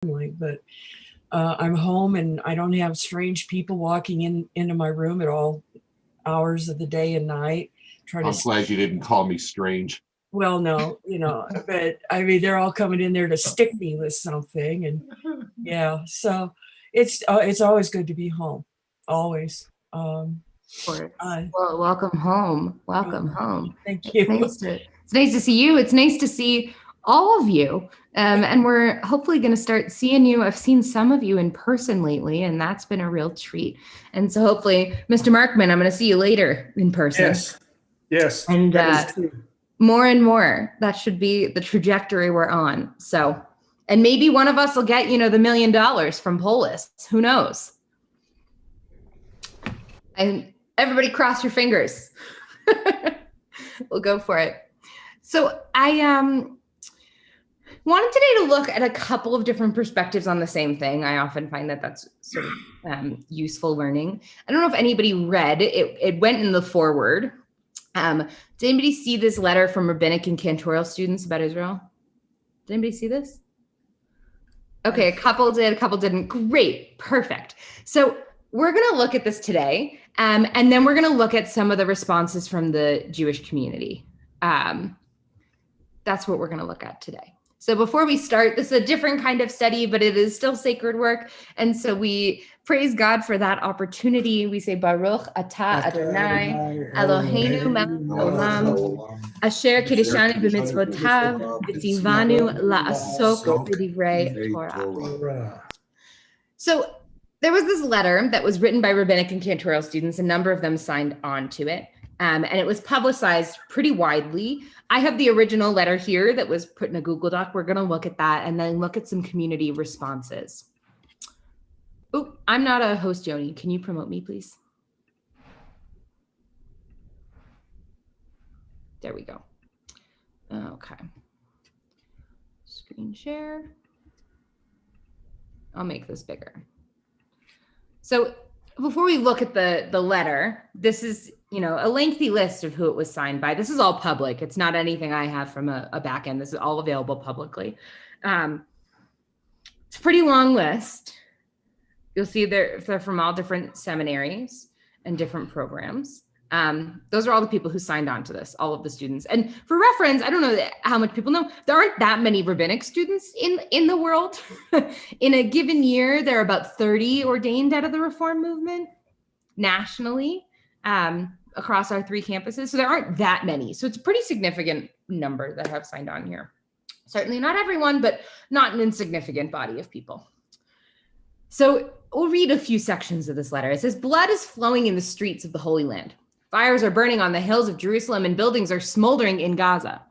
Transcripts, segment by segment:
but I'm home and I don't have strange people walking into my room at all hours of the day and night. I'm glad you didn't call me strange. Well, no, but I mean, they're all coming in there to stick me with something, and yeah, so it's always good to be home, always. Of course. Well, welcome home. Welcome home. Thank you. It's nice to see you. It's nice to see all of you. And we're hopefully going to start seeing you. I've seen some of you in person lately, and that's been a real treat. And so hopefully, Mr. Markman, I'm going to see you later in person. Yes. And more and more, that should be the trajectory we're on. So, and maybe one of us will get, the $1 million from Polis. Who knows? And everybody cross your fingers. We'll go for it. So I wanted today to look at a couple of different perspectives on the same thing. I often find that that's sort of useful learning. I don't know if anybody read it. It went in the foreword. Did anybody see this letter from rabbinic and cantorial students about Israel? Did anybody see this? Okay, a couple did, a couple didn't. Great, perfect. So we're going to look at this today, and then we're going to look at some of the responses from the Jewish community. That's what we're going to look at today. So before we start, this is a different kind of study, but it is still sacred work. And so we praise God for that opportunity. We say, Baruch atah Adonai, Eloheinu melech haolam, asher kiddushanu b'mitzvotav, v'tzivanu la'asok b'divrei Torah. So there was this letter that was written by rabbinic and cantorial students. A number of them signed on to it. And it was publicized pretty widely. I have the original letter here that was put in a Google Doc. We're going to look at that and then look at some community responses. Oh, I'm not a host, Joni. Can you promote me, please? There we go. Okay. Screen share. I'll make this bigger. So before we look at the letter, this is a lengthy list of who it was signed by. This is all public. It's not anything I have from a back end. This is all available publicly. It's a pretty long list. You'll see they're from all different seminaries and different programs. Those are all the people who signed on to this, all of the students. And for reference, I don't know how much people know, there aren't that many rabbinic students in the world. In a given year, there are about 30 ordained out of the Reform movement nationally. Across our 3 campuses. So there aren't that many. So it's a pretty significant number that have signed on here. Certainly not everyone, but not an insignificant body of people. So we'll read a few sections of this letter. It says, blood is flowing in the streets of the Holy Land. Fires are burning on the hills of Jerusalem and buildings are smoldering in Gaza.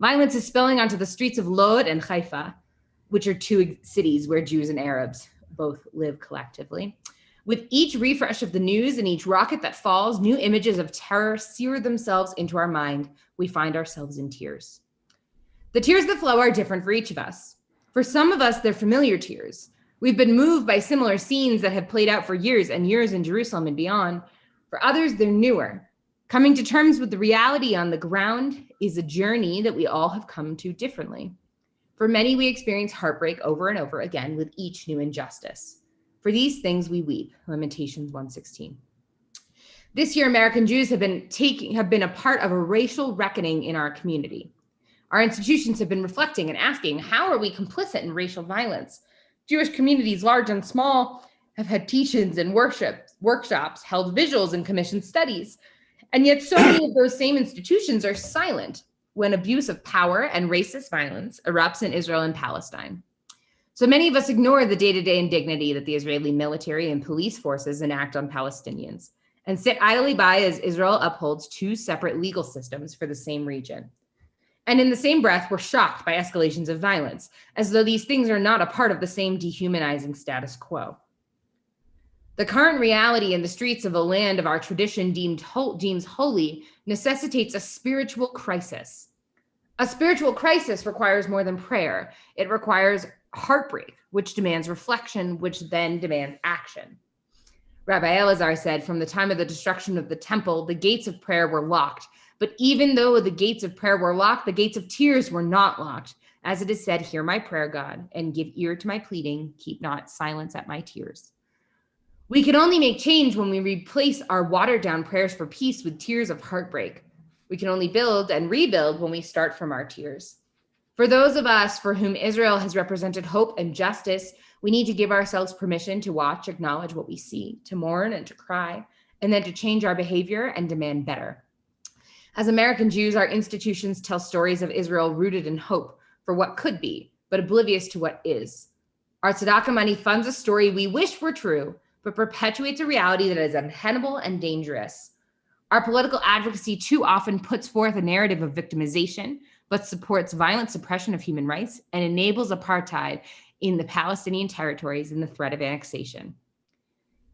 Violence is spilling onto the streets of Lod and Haifa, which are 2 cities where Jews and Arabs both live collectively. With each refresh of the news and each rocket that falls, new images of terror sear themselves into our mind. We find ourselves in tears. The tears that flow are different for each of us. For some of us, they're familiar tears. We've been moved by similar scenes that have played out for years and years in Jerusalem and beyond. For others, they're newer. Coming to terms with the reality on the ground is a journey that we all have come to differently. For many, we experience heartbreak over and over again with each new injustice. For these things we weep, Lamentations 1:16. This year, American Jews have been a part of a racial reckoning in our community. Our institutions have been reflecting and asking, how are we complicit in racial violence? Jewish communities, large and small, have had teach-ins and workshops, held visuals and commissioned studies. And yet so many of those same institutions are silent when abuse of power and racist violence erupts in Israel and Palestine. So many of us ignore the day-to-day indignity that the Israeli military and police forces enact on Palestinians and sit idly by as Israel upholds 2 separate legal systems for the same region. And in the same breath, we're shocked by escalations of violence, as though these things are not a part of the same dehumanizing status quo. The current reality in the streets of a land of our tradition deems holy necessitates a spiritual crisis. A spiritual crisis requires more than prayer. It requires heartbreak, which demands reflection, which then demands action. Rabbi Elazar said, from the time of the destruction of the temple, the gates of prayer were locked. But even though the gates of prayer were locked, the gates of tears were not locked. As it is said, hear my prayer, God, and give ear to my pleading. Keep not silence at my tears. We can only make change when we replace our watered down prayers for peace with tears of heartbreak. We can only build and rebuild when we start from our tears. For those of us for whom Israel has represented hope and justice, we need to give ourselves permission to watch, acknowledge what we see, to mourn and to cry, and then to change our behavior and demand better. As American Jews, our institutions tell stories of Israel rooted in hope for what could be, but oblivious to what is. Our tzedakah money funds a story we wish were true, but perpetuates a reality that is untenable and dangerous. Our political advocacy too often puts forth a narrative of victimization, but supports violent suppression of human rights and enables apartheid in the Palestinian territories and the threat of annexation.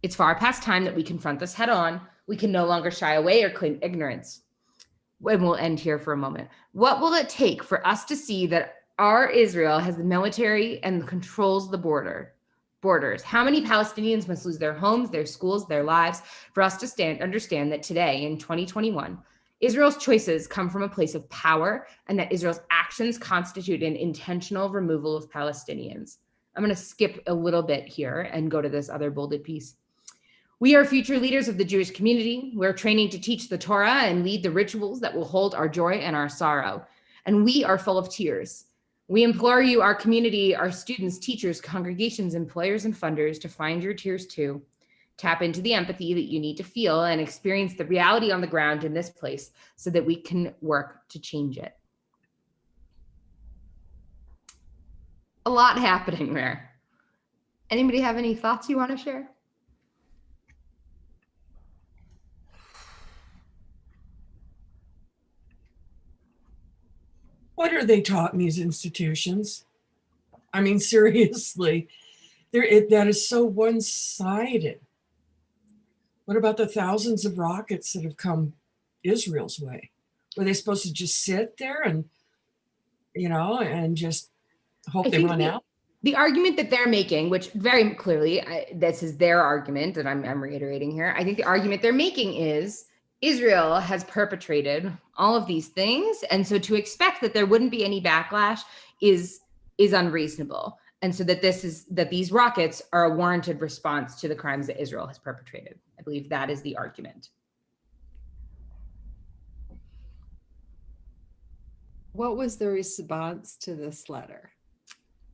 It's far past time that we confront this head on. We can no longer shy away or claim ignorance. And we'll end here for a moment. What will it take for us to see that our Israel has the military and controls the borders? How many Palestinians must lose their homes, their schools, their lives for us to understand that today in 2021, Israel's choices come from a place of power and that Israel's actions constitute an intentional removal of Palestinians? I'm going to skip a little bit here and go to this other bolded piece. We are future leaders of the Jewish community. We're training to teach the Torah and lead the rituals that will hold our joy and our sorrow. And we are full of tears. We implore you, our community, our students, teachers, congregations, employers, and funders to find your tears too. Tap into the empathy that you need to feel and experience the reality on the ground in this place so that we can work to change it. A lot happening there. Anybody have any thoughts you want to share? What are they taught in these institutions? I mean, seriously, that is so one-sided. What about the thousands of rockets that have come Israel's way? Were they supposed to just sit there and, and just hope they run out? The argument that they're making, which very clearly, this is their argument, and I'm reiterating here. I think the argument they're making is Israel has perpetrated all of these things, and so to expect that there wouldn't be any backlash is unreasonable. And so that these rockets are a warranted response to the crimes that Israel has perpetrated. I believe that is the argument. What was the response to this letter?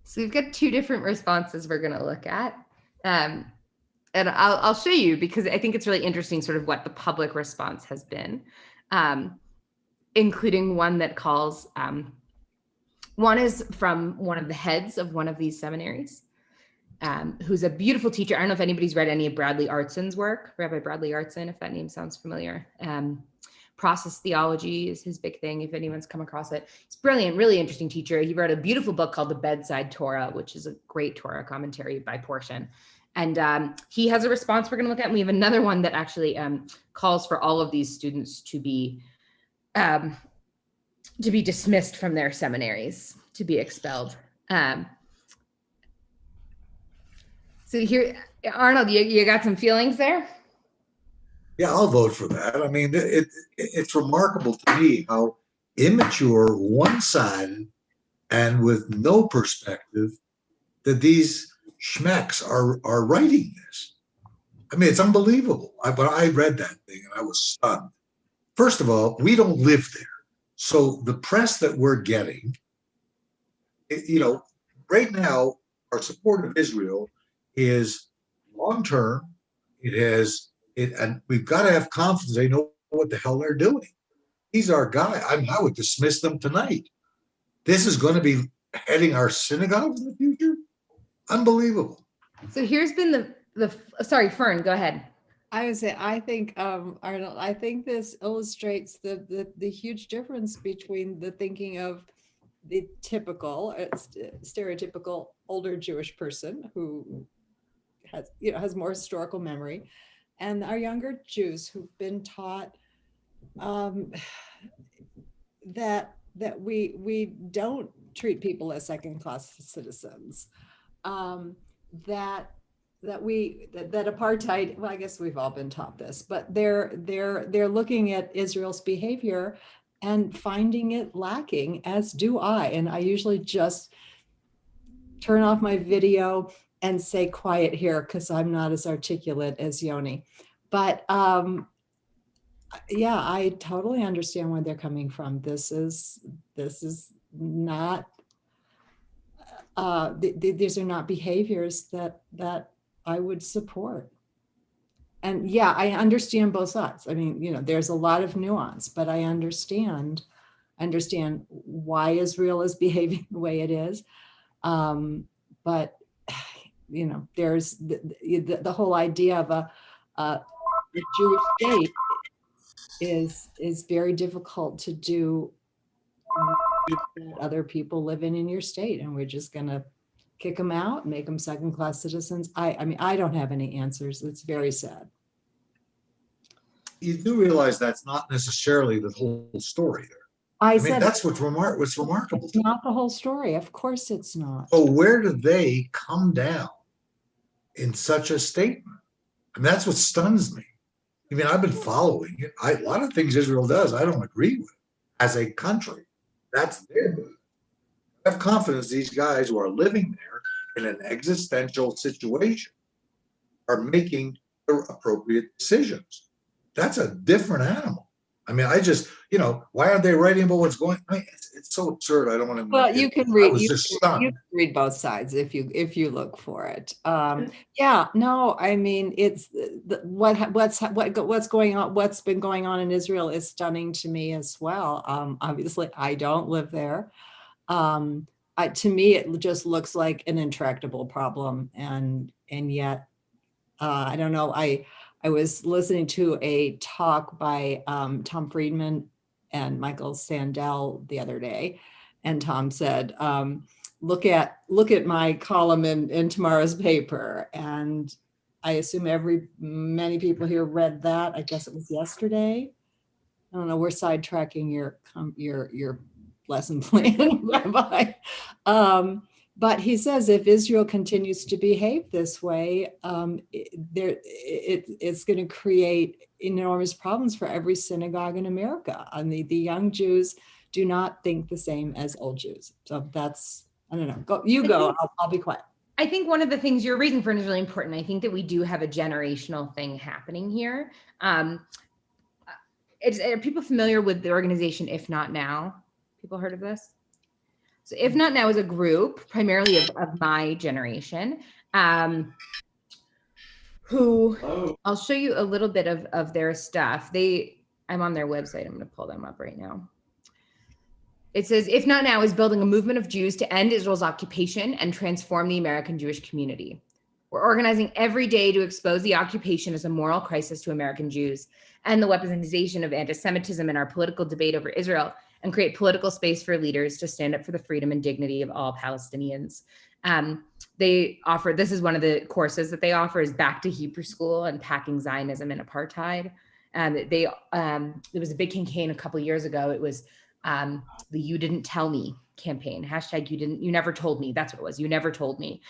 So we've got two different responses we're going to look at. And I'll show you because I think it's really interesting sort of what the public response has been, including one that calls, one is from one of the heads of one of these seminaries, who's a beautiful teacher. I don't know if anybody's read any of Bradley Artson's work, Rabbi Bradley Artson, if that name sounds familiar. Process theology is his big thing, if anyone's come across it. He's brilliant, really interesting teacher. He wrote a beautiful book called The Bedside Torah, which is a great Torah commentary by portion. And he has a response we're going to look at. And we have another one that actually calls for all of these students to be dismissed from their seminaries, to be expelled. So here, Arnold, you got some feelings there? Yeah, I'll vote for that. I mean, it's remarkable to me how immature, one-sided, and with no perspective that these schmecks are writing this. I mean, it's unbelievable. But I read that thing and I was stunned. First of all, we don't live there. So the press that we're getting, right now, our support of Israel is long-term. And we've got to have confidence they know what the hell they're doing. He's our guy. I would dismiss them tonight. This is going to be heading our synagogues in the future. Unbelievable. So here's been sorry, Fern, go ahead. I would say, I think, Arnold, I think this illustrates the huge difference between the thinking of the typical, stereotypical older Jewish person who has more historical memory, and our younger Jews who've been taught that we don't treat people as second-class citizens, that apartheid. Well, I guess we've all been taught this, but they're looking at Israel's behavior and finding it lacking, as do I. And I usually just turn off my video and say quiet here because I'm not as articulate as Yoni. But yeah, I totally understand where they're coming from. This is not, these are not behaviors that I would support. And yeah, I understand both sides. I mean, you know, there's a lot of nuance, but I understand why Israel is behaving the way it is. But you know, there's the whole idea of a Jewish state is very difficult to do. Other people living in your state, and we're just gonna kick them out, make them second-class citizens. I mean, I don't have any answers. It's very sad. You do realize that's not necessarily the whole story there. I mean, said that's what's remarkable. it's not the whole story. Of course it's not. So where do they come down in such a statement? I mean, that's what stuns me. I mean, I've been following it. A lot of things Israel does, I don't agree with as a country. That's their business. I have confidence these guys who are living there in an existential situation are making the appropriate decisions. That's a different animal. I mean, I just, you know, why aren't they writing about what's going on? It's so absurd. I don't want to. Well, you can read. I was you just stunned. can read both sides if you look for it. Yeah, no, I mean, it's what's going on. What's been going on in Israel is stunning to me as well. Obviously, I don't live there. To me, it just looks like an intractable problem, and yet, I don't know. I was listening to a talk by Tom Friedman and Michael Sandel the other day, and Tom said, "Look at my column in tomorrow's paper." And I assume many people here read that. I guess it was yesterday. I don't know. We're sidetracking your lesson plan, Rabbi. But he says if Israel continues to behave this way, it's going to create enormous problems for every synagogue in America. I mean, the young Jews do not think the same as old Jews. So that's, I don't know. Go. I'll be quiet. I think one of the things you're raising for is really important. I think that we do have a generational thing happening here. Are people familiar with the organization If Not Now? People heard of this? So If Not Now is a group primarily of my generation, who I'll show you a little bit of their stuff. I'm on their website. I'm going to pull them up right now. It says, If Not Now is building a movement of Jews to end Israel's occupation and transform the American Jewish community. We're organizing every day to expose the occupation as a moral crisis to American Jews and the weaponization of anti-Semitism in our political debate over Israel, and create political space for leaders to stand up for the freedom and dignity of all Palestinians. They offer, this is one of the courses that they offer, is Back to Hebrew School and Packing Zionism and Apartheid. There was a big campaign a couple of years ago. It was the You Didn't Tell Me campaign, hashtag you never told me. That's what it was. You never told me.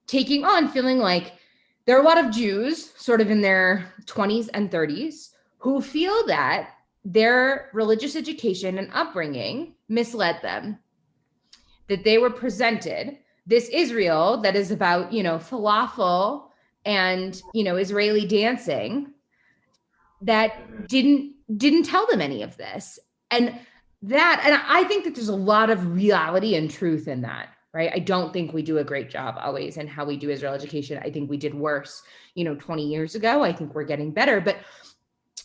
Taking on, feeling like there are a lot of Jews sort of in their 20s and 30s who feel that their religious education and upbringing misled them, that they were presented this Israel that is about, falafel and, Israeli dancing, that didn't tell them any of this. And I think that there's a lot of reality and truth in that, right? I don't think we do a great job always in how we do Israel education. I think we did worse, 20 years ago. I think we're getting better, but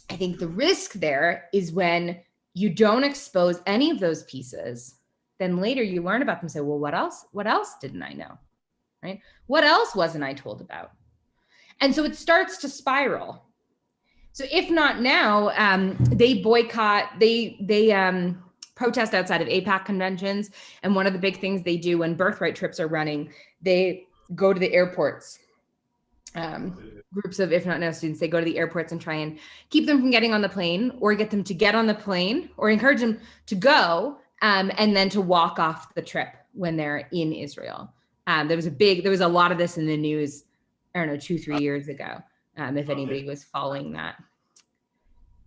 I think the risk there is when you don't expose any of those pieces, then later you learn about them and say, well, what else didn't I know, right? What else wasn't I told about? And so it starts to spiral. So If Not Now, they boycott, they protest outside of AIPAC conventions. And one of the big things they do when birthright trips are running, they go to the airports. Groups of If Not Now students, they go to the airports and try and keep them from getting on the plane, or get them to get on the plane, or encourage them to go and then to walk off the trip when they're in Israel. There was a lot of this in the news, I don't know, 2-3 years ago, if anybody was following that.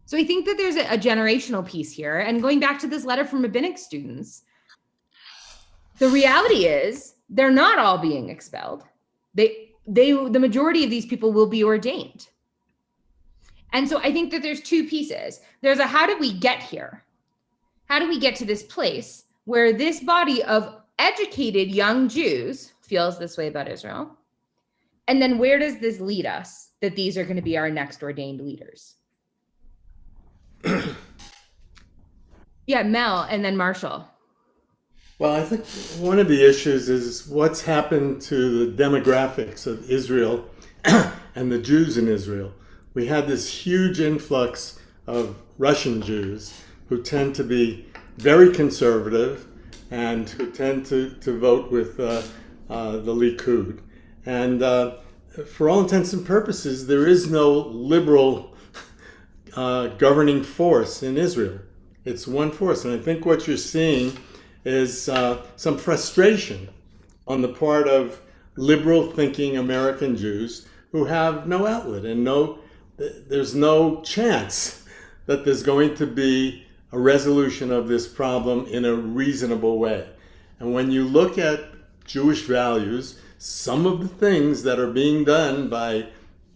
So I think that there's a generational piece here. And going back to this letter from rabbinic students, the reality is they're not all being expelled. The majority of these people will be ordained. And so I think that there's two pieces. There's a how did we get here? How do we get to this place where this body of educated young Jews feels this way about Israel? And then where does this lead us that these are going to be our next ordained leaders? Yeah, Mel, and then Marshall. Well, I think one of the issues is what's happened to the demographics of Israel and the Jews in Israel. We had this huge influx of Russian Jews who tend to be very conservative and who tend to vote with the Likud. And for all intents and purposes, there is no liberal governing force in Israel. It's one force. And I think what you're seeing is some frustration on the part of liberal thinking American Jews who have no outlet and there's no chance that there's going to be a resolution of this problem in a reasonable way. And when you look at Jewish values, some of the things that are being done by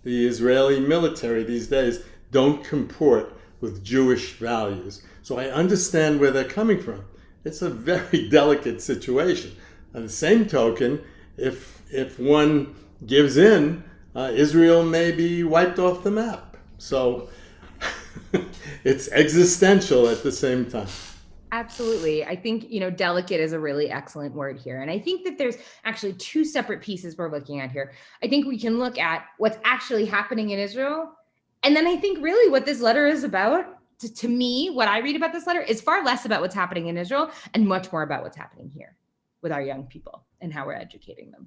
the Israeli military these days don't comport with Jewish values. So I understand where they're coming from. It's a very delicate situation. On the same token, if one gives in, Israel may be wiped off the map. So it's existential at the same time. Absolutely. I think, delicate is a really excellent word here. And I think that there's actually two separate pieces we're looking at here. I think we can look at what's actually happening in Israel. And then I think really what this letter is about, to me, what I read about this letter is far less about what's happening in Israel and much more about what's happening here with our young people and how we're educating them.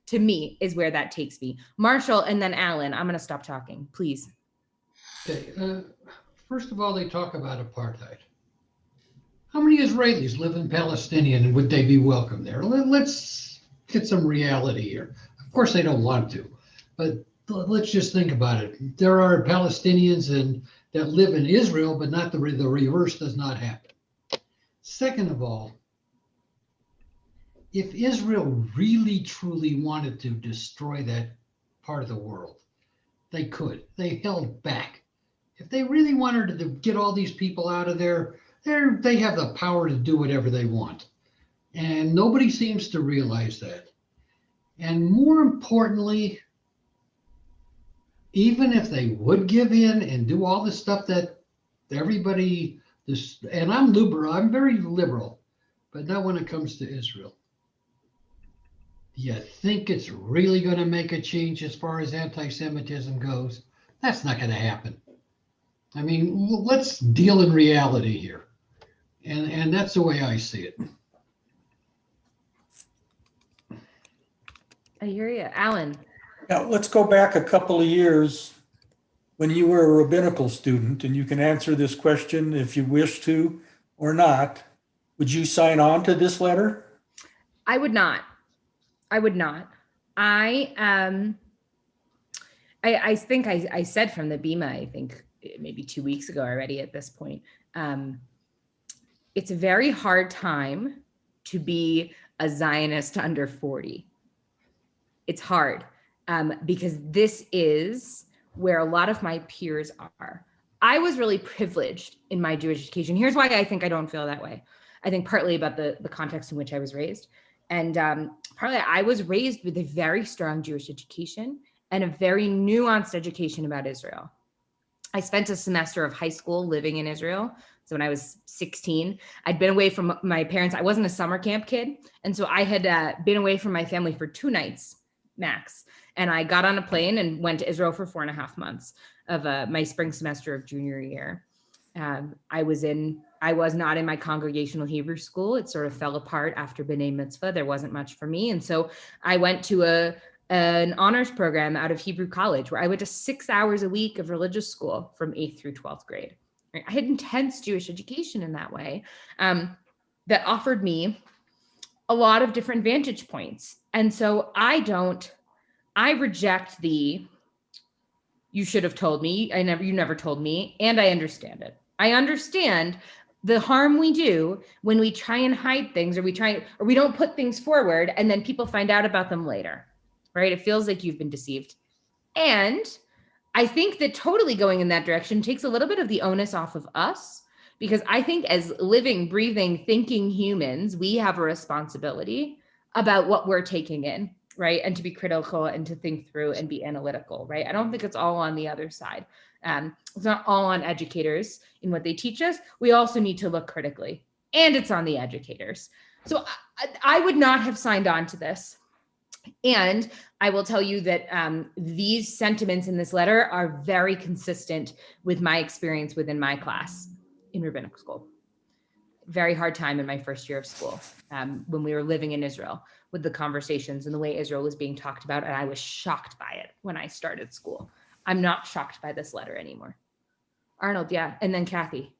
To me is where that takes me. Marshall and then Alan, I'm going to stop talking, please. Okay. First of all, they talk about apartheid. How many Israelis live in Palestinian and would they be welcome there? Let's get some reality here. Of course, they don't want to, but let's just think about it. There are Palestinians that live in Israel, but not the reverse does not happen. Second of all, if Israel really truly wanted to destroy that part of the world, they could. They held back. If they really wanted to get all these people out of there, they have the power to do whatever they want. And nobody seems to realize that. And more importantly, even if they would give in and do all the stuff that everybody, and I'm liberal, I'm very liberal, but not when it comes to Israel. You think it's really going to make a change as far as anti-Semitism goes? That's not going to happen. I mean, let's deal in reality here. And that's the way I see it. I hear you. Alan. Now, let's go back a couple of years when you were a rabbinical student, and you can answer this question if you wish to or not. Would you sign on to this letter? I would not. I would not. I think I said from the Bima, I think maybe 2 weeks ago already at this point, it's a very hard time to be a Zionist under 40. It's hard because this is where a lot of my peers are. I was really privileged in my Jewish education. Here's why I think I don't feel that way. I think partly about the context in which I was raised. And partly I was raised with a very strong Jewish education and a very nuanced education about Israel. I spent a semester of high school living in Israel. So when I was 16, I'd been away from my parents. I wasn't a summer camp kid. And so I had been away from my family for 2 nights max. And I got on a plane and went to Israel for 4.5 months of my spring semester of junior year. I was not in my congregational Hebrew school. It sort of fell apart after B'nai Mitzvah. There wasn't much for me. And so I went to an honors program out of Hebrew college where I went to 6 hours a week of religious school from 8th through 12th grade. I had intense Jewish education in that way that offered me a lot of different vantage points. And so I reject the You should have told me. You never told me. And I understand it. I understand the harm we do when we try and hide things, or we don't put things forward, and then people find out about them later, right? It feels like you've been deceived. And I think that totally going in that direction takes a little bit of the onus off of us, because I think as living, breathing, thinking humans, we have a responsibility about what we're taking in, right? And to be critical and to think through and be analytical, right? I don't think it's all on the other side. It's not all on educators in what they teach us. We also need to look critically, and it's on the educators. So I would not have signed on to this. And I will tell you that these sentiments in this letter are very consistent with my experience within my class in rabbinic school. Very hard time in my first year of school when we were living in Israel, with the conversations and the way Israel was being talked about. And I was shocked by it when I started school. I'm not shocked by this letter anymore. Arnold, yeah. And then Kathy.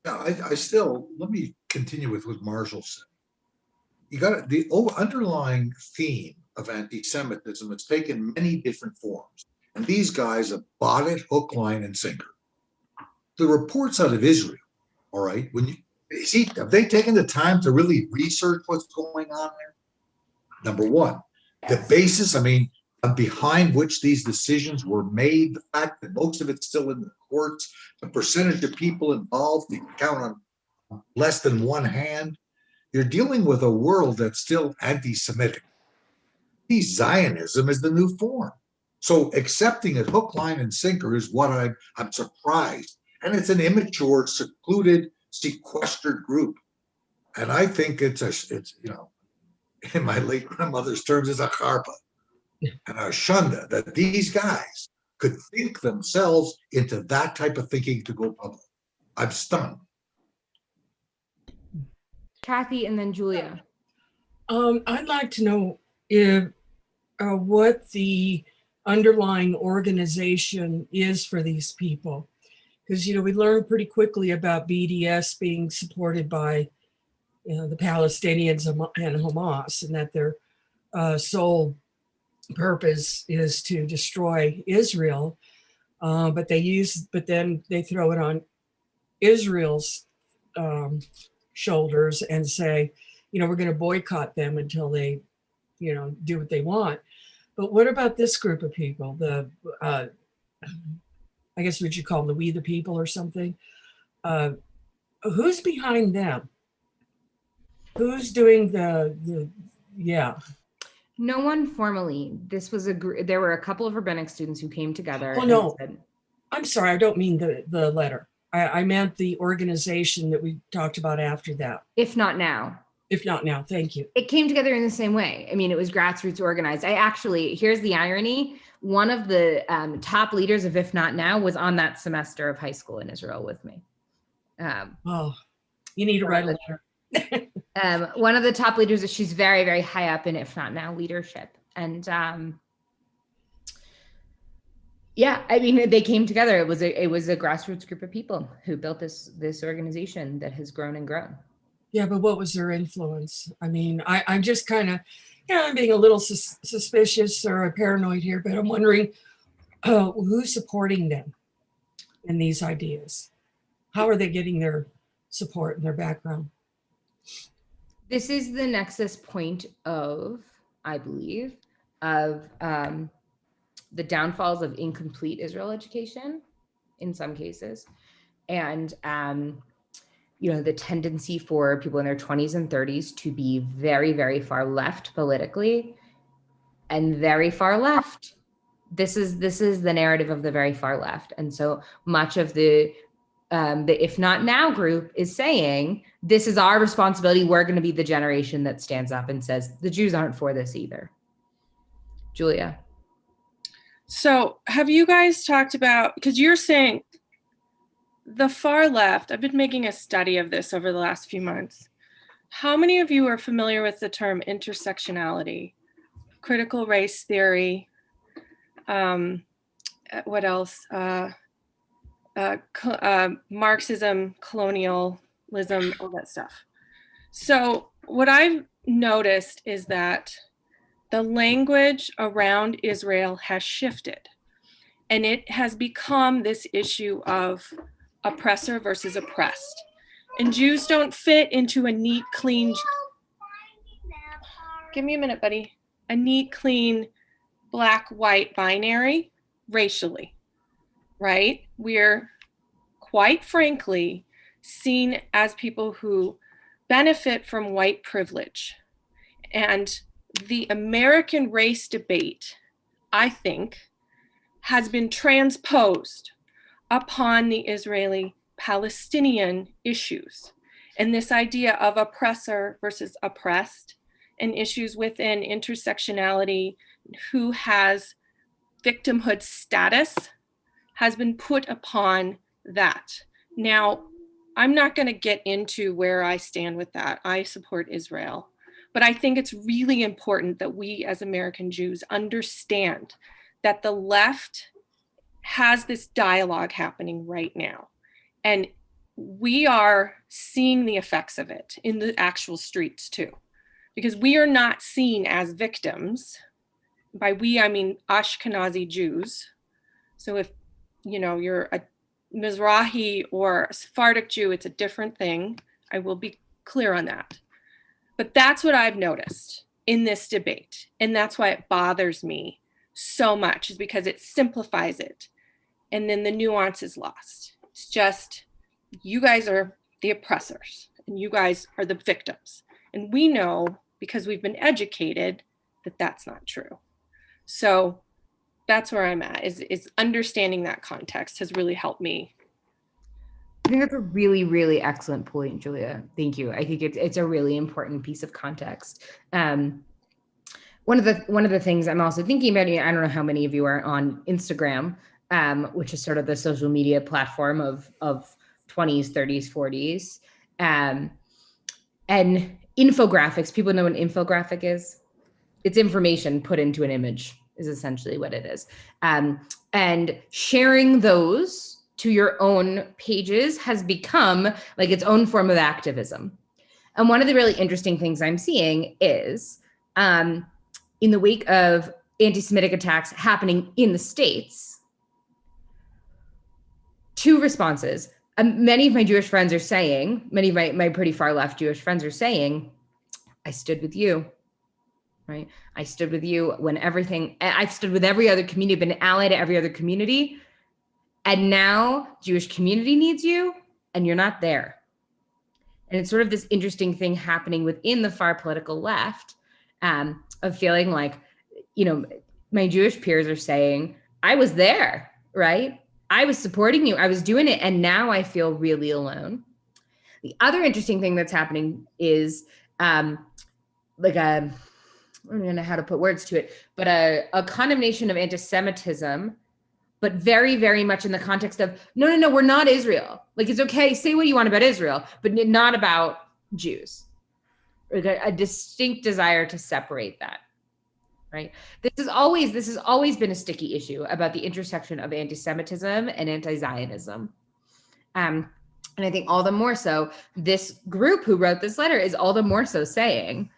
Yeah, I still, let me continue with what Marshall said. You got the underlying theme of anti-Semitism. It's taken many different forms. And these guys have bought it hook, line, and sinker. The reports out of Israel, all right, when you see, have they taken the time to really research what's going on there? Number one, the basis, behind which these decisions were made, the fact that most of it's still in the courts, the percentage of people involved, you can count on less than one hand. You're dealing with a world that's still anti-Semitic. Zionism is the new form. So accepting it hook, line, and sinker is what I'm surprised. And it's an immature, secluded, sequestered group. And I think it's in my late grandmother's terms, it's a charpa and a shunda that these guys could think themselves into that type of thinking to go public. I'm stunned. Kathy and then Julia. I'd like to know if what the underlying organization is for these people. Because, we learned pretty quickly about BDS being supported by the Palestinians and Hamas, and that their sole purpose is to destroy Israel. But then they throw it on Israel's shoulders and say, we're going to boycott them until they, do what they want. But what about this group of people? I guess what you call them, the We the People or something. Who's behind them? Who's doing yeah? No one formally. This was there were a couple of rabbinic students who came together. Oh, no. I'm sorry, I don't mean the letter. I meant the organization that we talked about after that. If not now. If not now, thank you. It came together in the same way. It was grassroots organized. Here's the irony. One of the top leaders of If Not Now was on that semester of high school in Israel with me. You need to write a letter. One of the top leaders, she's very, very high up in If Not Now leadership. And they came together. It was a grassroots group of people who built this organization that has grown and grown. Yeah, but what was their influence? I'm just kind of, I'm being a little suspicious or paranoid here, but I'm wondering who's supporting them in these ideas? How are they getting their support and their background? This is the nexus point of, I believe, of the downfalls of incomplete Israel education in some cases. And the tendency for people in their 20s and 30s to be very, very far left politically and very far left. This is the narrative of the very far left. And so much of the If Not Now group is saying, this is our responsibility. We're going to be the generation that stands up and says, the Jews aren't for this either. Julia. So have you guys talked about, because you're saying the far left, I've been making a study of this over the last few months. How many of you are familiar with the term intersectionality, critical race theory? What else? Marxism, colonialism, all that stuff. So what I've noticed is that the language around Israel has shifted. And it has become this issue of oppressor versus oppressed. And Jews don't fit into a neat, clean, give me a minute, buddy, a neat, clean, black, white binary racially, right? We're quite frankly seen as people who benefit from white privilege. And the American race debate, I think, has been transposed upon the Israeli-Palestinian issues. And this idea of oppressor versus oppressed and issues within intersectionality, who has victimhood status, has been put upon that. Now, I'm not going to get into where I stand with that. I support Israel. But I think it's really important that we as American Jews understand that the left has this dialogue happening right now. And we are seeing the effects of it in the actual streets too. Because we are not seen as victims. By we, I mean Ashkenazi Jews. So if you're a Mizrahi or a Sephardic Jew, it's a different thing. I will be clear on that. But that's what I've noticed in this debate. And that's why it bothers me so much, is because it simplifies it. And then the nuance is lost. It's just, you guys are the oppressors and you guys are the victims. And we know, because we've been educated, that that's not true. So that's where I'm at, is understanding that context has really helped me. I think that's a really, really excellent point, Julia. Thank you. I think it's a really important piece of context. One of the things I'm also thinking about, I don't know how many of you are on Instagram, which is sort of the social media platform of 20s, 30s, 40s, and infographics. People know what an infographic is? It's information put into an image, is essentially what it is. And sharing those to your own pages has become like its own form of activism. And one of the really interesting things I'm seeing is in the wake of anti-Semitic attacks happening in the States, two responses. Many of my Jewish friends are saying, many of my pretty far left Jewish friends are saying, I stood with you, right? I stood with you when I've stood with every other community, been an ally to every other community. And now Jewish community needs you and you're not there. And it's sort of this interesting thing happening within the far political left of feeling like, my Jewish peers are saying, I was there, right? I was supporting you. I was doing it. And now I feel really alone. The other interesting thing that's happening is I don't know how to put words to it, but a condemnation of anti-Semitism, but very, very much in the context of, no, we're not Israel. Like, it's okay, say what you want about Israel, but not about Jews. A distinct desire to separate that, right? This has always been a sticky issue about the intersection of anti-Semitism and anti-Zionism. And I think all the more so, this group who wrote this letter is all the more so saying,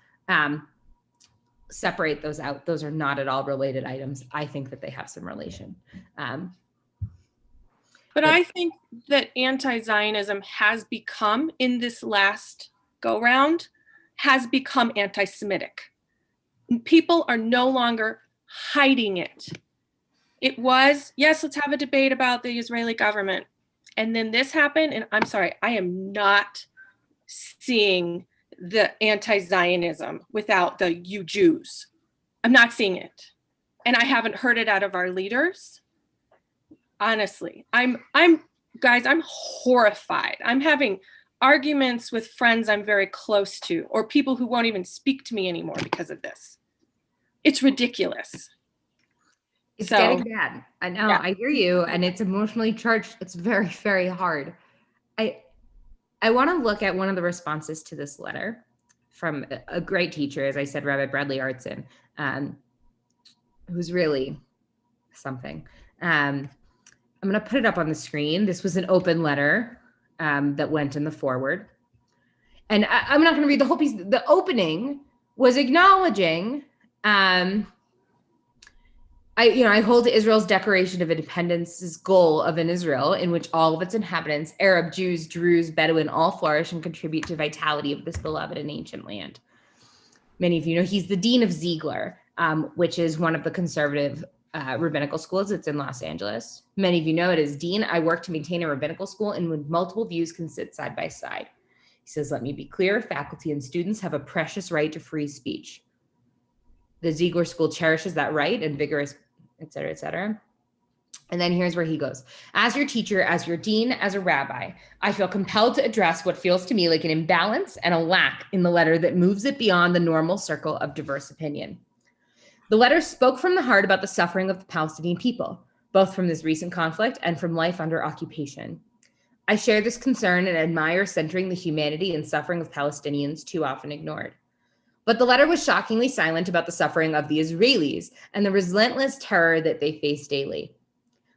separate those out. Those are not at all related items. I think that they have some relation. But I think that anti-Zionism has become, in this last go round, has become anti-Semitic. People are no longer hiding it. It was, yes, let's have a debate about the Israeli government. And then this happened, and I'm sorry, I am not seeing the anti-Zionism without the you Jews. I'm not seeing it. And I haven't heard it out of our leaders. Honestly, I'm horrified. I'm having arguments with friends I'm very close to, or people who won't even speak to me anymore because of this. It's ridiculous. It's getting bad. I know, yeah. I hear you, and it's emotionally charged. It's very, very hard. I want to look at one of the responses to this letter from a great teacher, as I said, Rabbi Bradley Artson, who's really something. I'm going to put it up on the screen. This was an open letter that went in the forward. And I'm not going to read the whole piece. The opening was acknowledging, I I hold to Israel's Declaration of Independence's goal of an Israel in which all of its inhabitants, Arab, Jews, Druze, Bedouin, all flourish and contribute to vitality of this beloved and ancient land. Many of you know he's the dean of Ziegler, which is one of the conservative rabbinical schools. It's in Los Angeles. Many of you know it as dean. I work to maintain a rabbinical school in which multiple views can sit side by side. He says, let me be clear, faculty and students have a precious right to free speech. The Ziegler School cherishes that right and vigorous, et cetera, et cetera. And then here's where he goes. As your teacher, as your dean, as a rabbi, I feel compelled to address what feels to me like an imbalance and a lack in the letter that moves it beyond the normal circle of diverse opinion. The letter spoke from the heart about the suffering of the Palestinian people, both from this recent conflict and from life under occupation. I share this concern and admire centering the humanity and suffering of Palestinians too often ignored. But the letter was shockingly silent about the suffering of the Israelis and the relentless terror that they face daily.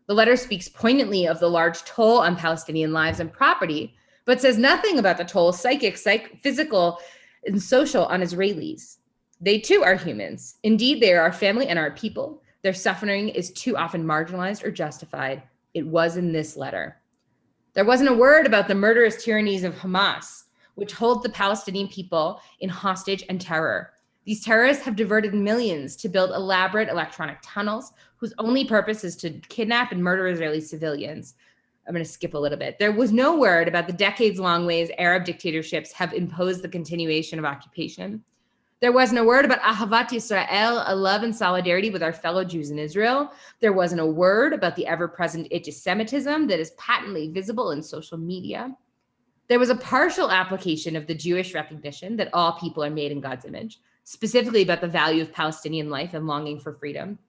The letter speaks poignantly of the large toll on Palestinian lives and property, but says nothing about the toll psychic, physical, and social on Israelis. They too are humans. Indeed, they are our family and our people. Their suffering is too often marginalized or justified. It was in this letter. There wasn't a word about the murderous tyrannies of Hamas, which hold the Palestinian people in hostage and terror. These terrorists have diverted millions to build elaborate electronic tunnels whose only purpose is to kidnap and murder Israeli civilians. I'm going to skip a little bit. There was no word about the decades-long ways Arab dictatorships have imposed the continuation of occupation. There wasn't a word about Ahavat Yisrael, a love and solidarity with our fellow Jews in Israel. There wasn't a word about the ever-present anti-Semitism that is patently visible in social media. There was a partial application of the Jewish recognition that all people are made in God's image, specifically about the value of Palestinian life and longing for freedom.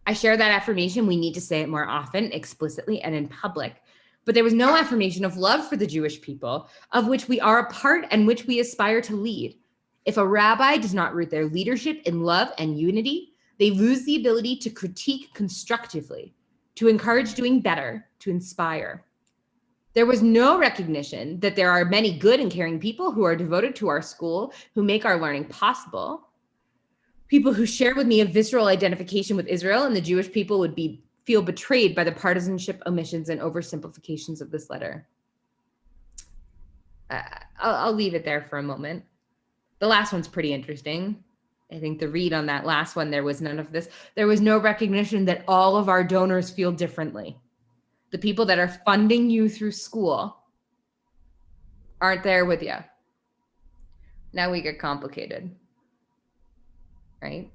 I share that affirmation. We need to say it more often, explicitly, and in public. But there was no affirmation of love for the Jewish people, of which we are a part and which we aspire to lead. If a rabbi does not root their leadership in love and unity, they lose the ability to critique constructively, to encourage doing better, to inspire. There was no recognition that there are many good and caring people who are devoted to our school, who make our learning possible. People who share with me a visceral identification with Israel and the Jewish people would feel betrayed by the partisanship, omissions, and oversimplifications of this letter. I'll leave it there for a moment. The last one's pretty interesting. I think the read on that last one, there was none of this. There was no recognition that all of our donors feel differently. The people that are funding you through school aren't there with you. Now we get complicated, right?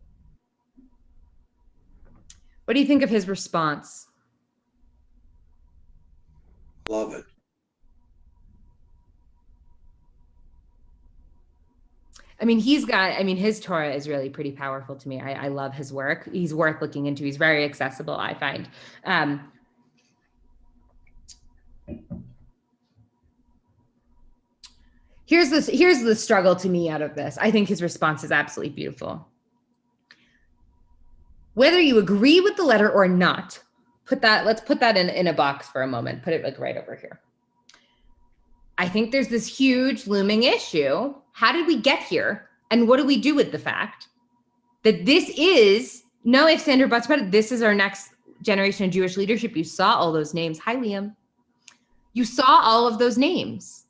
What do you think of his response? Love it. I mean, his Torah is really pretty powerful to me. I love his work. He's worth looking into. He's very accessible, I find. Here's the struggle to me out of this. I think his response is absolutely beautiful. Whether you agree with the letter or not, let's put that in a box for a moment. Put it like right over here. I think there's this huge looming issue. How did we get here? And what do we do with the fact that this is, no ifs, ands, or buts about it, this is our next generation of Jewish leadership? You saw all those names. Hi, Liam. You saw all of those names.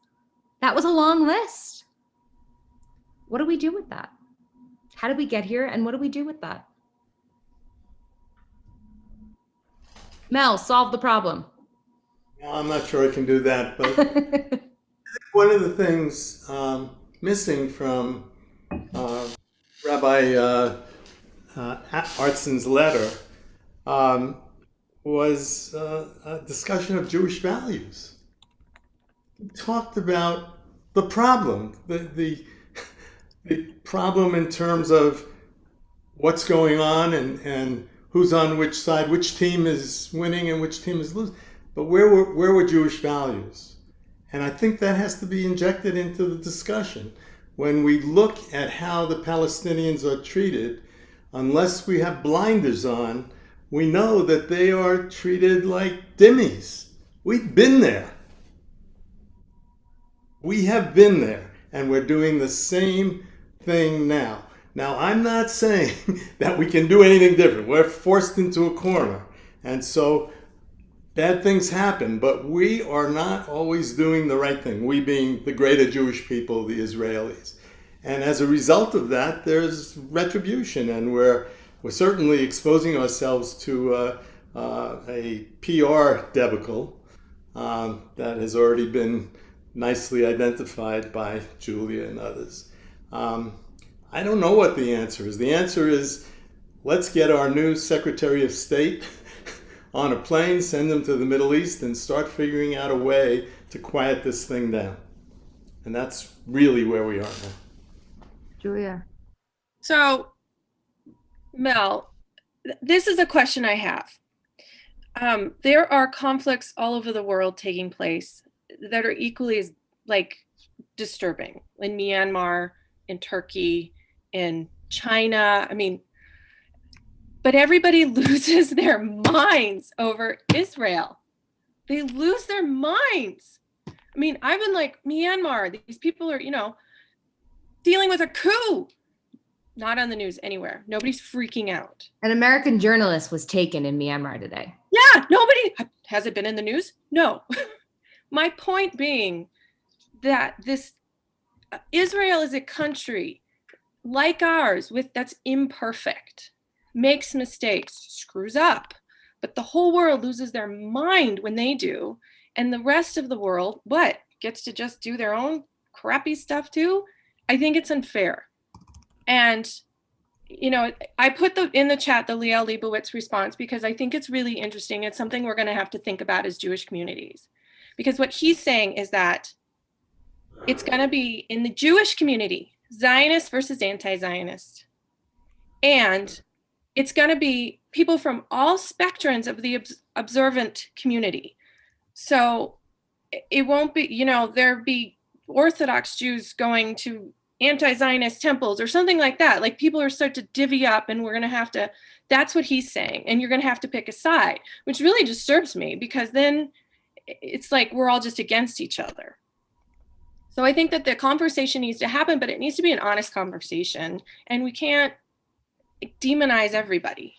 That was a long list. What do we do with that? How did we get here? And what do we do with that? Mel, solve the problem. I'm not sure I can do that, but one of the things missing from Rabbi Artson's letter was a discussion of Jewish values. He talked about the problem, the problem in terms of what's going on and who's on which side, which team is winning and which team is losing. But where were Jewish values? And I think that has to be injected into the discussion. When we look at how the Palestinians are treated, unless we have blinders on, we know that they are treated like dhimmis. We've been there. We have been there, and we're doing the same thing now. Now, I'm not saying that we can do anything different. We're forced into a corner. And so bad things happen, but we are not always doing the right thing, we being the greater Jewish people, the Israelis. And as a result of that, there's retribution, and we're certainly exposing ourselves to a PR debacle that has already been nicely identified by Julia and others. I don't know what the answer is. The answer is, let's get our new Secretary of State on a plane, send them to the Middle East, and start figuring out a way to quiet this thing down. And that's really where we are now. Julia. So, Mel, this is a question I have. There are conflicts all over the world taking place that are equally as disturbing in Myanmar, in Turkey, in China. I mean, but everybody loses their minds over Israel. They lose their minds. I mean, I've been Myanmar, these people are, dealing with a coup. Not on the news anywhere. Nobody's freaking out. An American journalist was taken in Myanmar today. Yeah, nobody. Has it been in the news? No. My point being that Israel is a country like ours that's imperfect, makes mistakes, screws up, but the whole world loses their mind when they do. And the rest of the world, gets to just do their own crappy stuff too? I think it's unfair. And, I put in the chat the Liel Leibowitz response because I think it's really interesting. It's something we're going to have to think about as Jewish communities. Because what he's saying is that it's going to be in the Jewish community, Zionist versus anti-Zionist. And it's going to be people from all spectrums of the observant community. So it won't be, there'll be Orthodox Jews going to anti-Zionist temples or something like that. Like people are start to divvy up and we're going to have to, that's what he's saying. And you're going to have to pick a side, which really disturbs me because then it's like we're all just against each other. So I think that the conversation needs to happen, but it needs to be an honest conversation and we can't demonize everybody.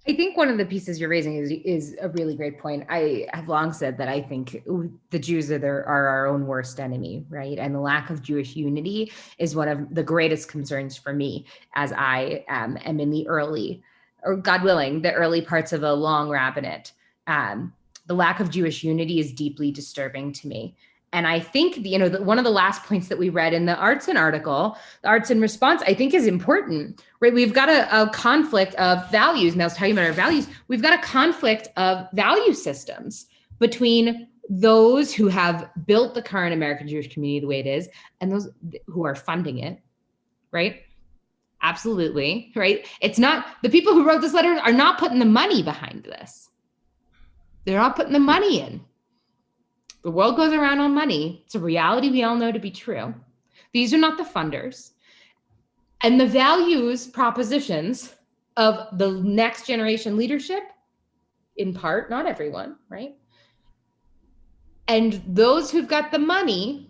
I think one of the pieces you're raising is a really great point. I have long said that I think the Jews are our own worst enemy, right? And the lack of Jewish unity is one of the greatest concerns for me as I am in the early, or God willing, the early parts of a long rabbinate. The lack of Jewish unity is deeply disturbing to me. And I think, one of the last points that we read in the Artson article, the Artson response, I think is important, right? We've got a conflict of values. Mel's talking about our values. We've got a conflict of value systems between those who have built the current American Jewish community the way it is and those who are funding it, right? Absolutely, right? It's not, the people who wrote this letter are not putting the money behind this. They're not putting the money in. The world goes around on money. It's a reality we all know to be true. These are not the funders. And the values propositions of the next generation leadership, in part, not everyone, right? And those who've got the money,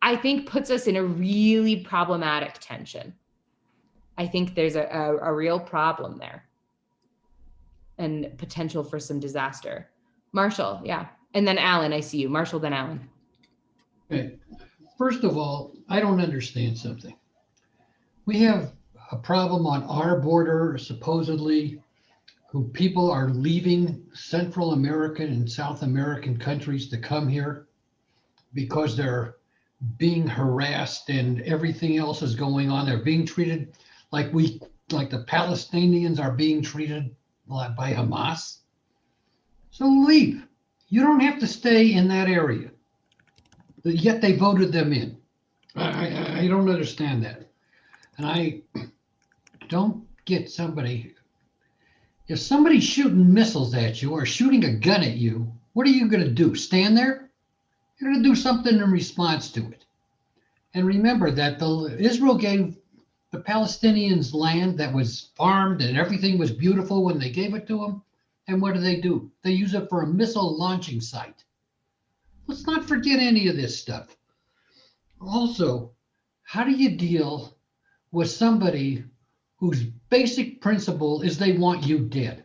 I think puts us in a really problematic tension. I think there's a real problem there and potential for some disaster. Marshall, yeah. And then Alan, I see you. Marshall, then Alan. Okay. First of all, I don't understand something. We have a problem on our border, supposedly, who people are leaving Central American and South American countries to come here because they're being harassed and everything else is going on. They're being treated like the Palestinians are being treated by Hamas. So leave. You don't have to stay in that area. Yet they voted them in. I don't understand that. And I don't get somebody, if somebody's shooting missiles at you or shooting a gun at you, what are you going to do? Stand there? You're going to do something in response to it. And remember that Israel gave the Palestinians land that was farmed and everything was beautiful when they gave it to them. And what do? They use it for a missile launching site. Let's not forget any of this stuff. Also, how do you deal with somebody whose basic principle is they want you dead.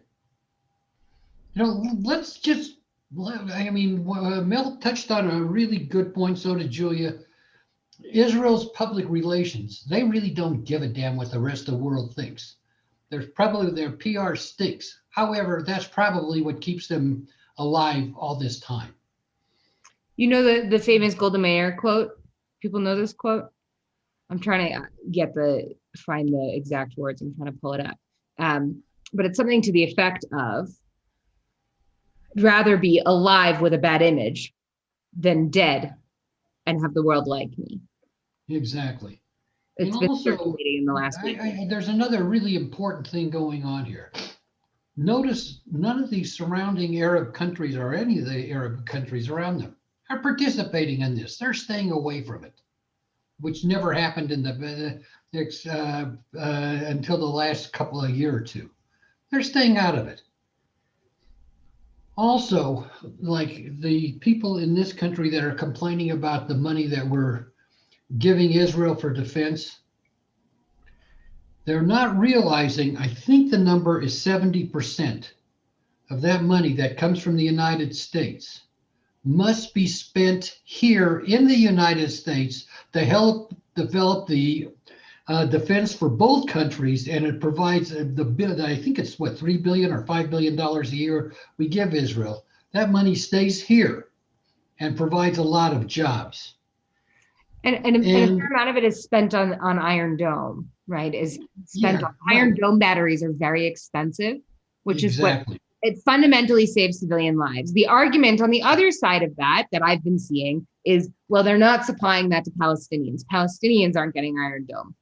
You know, let's just, I mean, Mel touched on a really good point, so did Julia. Israel's public relations, they really don't give a damn what the rest of the world thinks. There's probably their PR stinks. However, that's probably what keeps them alive all this time. You know the famous Golda Meir quote? People know this quote? I'm trying to find the exact words. I'm trying to pull it up. But it's something to the effect of, I'd rather be alive with a bad image than dead and have the world like me. Exactly. It's And been also, circulating in the last week. there's another really important thing going on here. Notice none of these surrounding Arab countries or any of the Arab countries around them are participating in this. They're staying away from it, which never happened in until the last couple of years or two. They're staying out of it. Also, like the people in this country that are complaining about the money that we're giving Israel for defense, they're not realizing, I think the number is 70% of that money that comes from the United States must be spent here in the United States to help develop the defense for both countries, and it provides I think it's what, $3 billion or $5 billion a year we give Israel. That money stays here and provides a lot of jobs. And a fair amount of it is spent on Iron Dome, right? Is spent on Iron Dome batteries are very expensive, which is what it fundamentally saves civilian lives. The argument on the other side of that I've been seeing is, well, they're not supplying that to Palestinians. Palestinians aren't getting Iron Dome.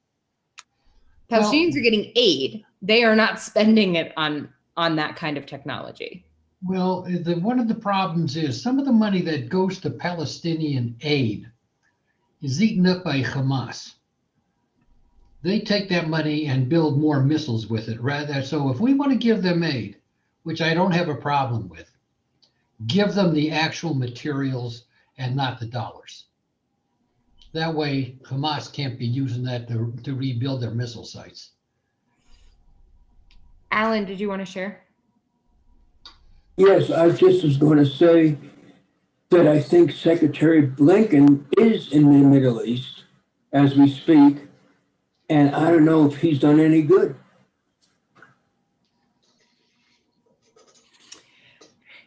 Palestinians are getting aid. They are not spending it on that kind of technology. Well, one of the problems is some of the money that goes to Palestinian aid is eaten up by Hamas. They take that money and build more missiles with it. So if we want to give them aid, which I don't have a problem with, give them the actual materials and not the dollars. That way, Hamas can't be using that to rebuild their missile sites. Alan, did you want to share? Yes, I just was going to say that I think Secretary Blinken is in the Middle East as we speak, and I don't know if he's done any good.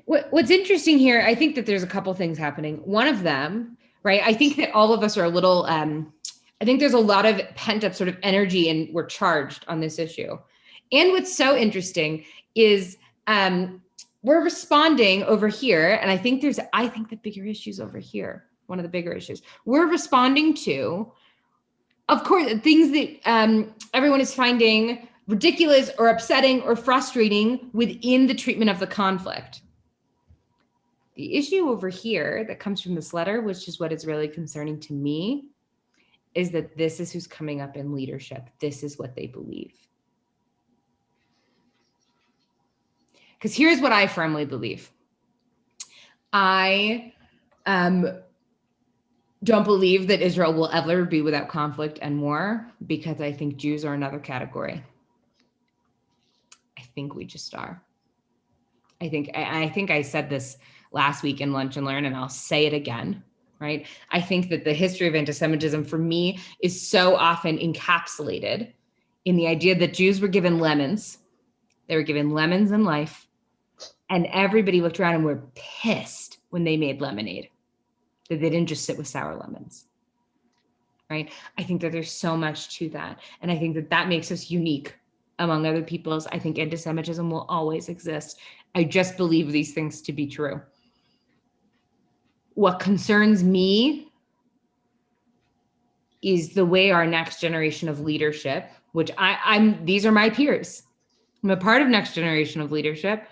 What's interesting here, I think that there's a couple things happening. One of them, right, I think that all of us are a little, I think there's a lot of pent up sort of energy and we're charged on this issue. And what's so interesting is we're responding over here, and I think the bigger issues over here, one of the bigger issues. We're responding to, of course, things that everyone is finding ridiculous or upsetting or frustrating within the treatment of the conflict. The issue over here that comes from this letter, which is what is really concerning to me, is that this is who's coming up in leadership. This is what they believe. Because here's what I firmly believe. I don't believe that Israel will ever be without conflict and war, because I think Jews are another category. I think we just are. I think I said this last week in Lunch and Learn, and I'll say it again, right? I think that the history of anti-Semitism for me is so often encapsulated in the idea that Jews were given lemons. They were given lemons in life, and everybody looked around and were pissed when they made lemonade, that they didn't just sit with sour lemons, right? I think that there's so much to that. And I think that that makes us unique among other peoples. I think anti-Semitism will always exist. I just believe these things to be true. What concerns me is the way our next generation of leadership, which these are my peers. I'm a part of next generation of leadership,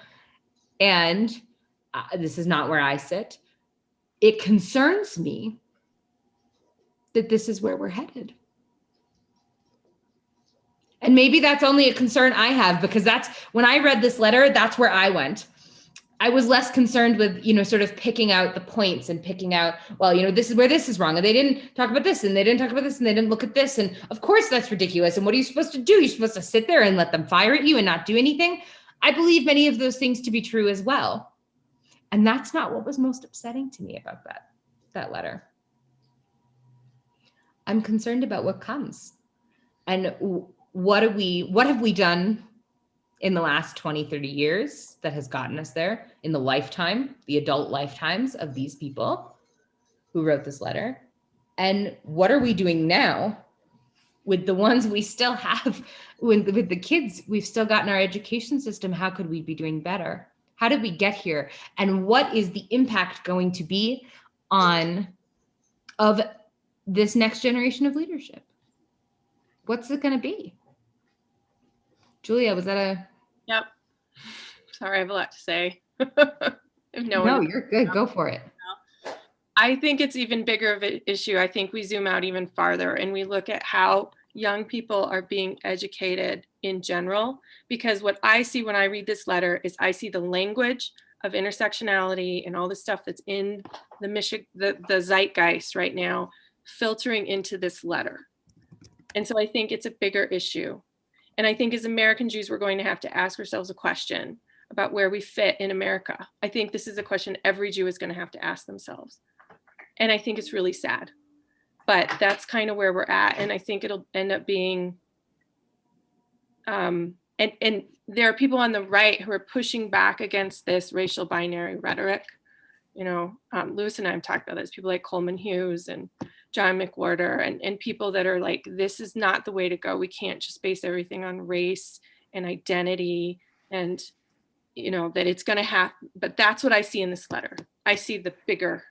and this is not where I sit. It concerns me that this is where we're headed. And maybe that's only a concern I have, because that's when I read this letter, that's where I went. I was less concerned with, sort of picking out the points and picking out, well, this is where this is wrong. And they didn't talk about this and they didn't talk about this and they didn't look at this. And of course that's ridiculous. And what are you supposed to do? You're supposed to sit there and let them fire at you and not do anything. I believe many of those things to be true as well. And that's not what was most upsetting to me about that letter. I'm concerned about what comes. And what have we done in the last 20, 30 years that has gotten us there in the adult lifetimes of these people who wrote this letter? And what are we doing now with the ones we still have, with the kids we've still got in our education system? How could we be doing better? How did we get here? And what is the impact going to be of this next generation of leadership? What's it going to be? Julia, was that a... Yep. Sorry, I have a lot to say. No, you're good. Go for it. I think it's even bigger of an issue. I think we zoom out even farther and we look at how young people are being educated in general, because what I see when I read this letter is I see the language of intersectionality and all the stuff that's in the zeitgeist right now filtering into this letter. And so I think it's a bigger issue. And I think as American Jews, we're going to have to ask ourselves a question about where we fit in America. I think this is a question every Jew is going to have to ask themselves. And I think it's really sad, but that's kind of where we're at. And I think it'll end up being, and there are people on the right who are pushing back against this racial binary rhetoric. Lewis and I have talked about this, people like Coleman Hughes and John McWhorter and people that are like, this is not the way to go. We can't just base everything on race and identity and, that it's going to happen. But that's what I see in this letter. I see the bigger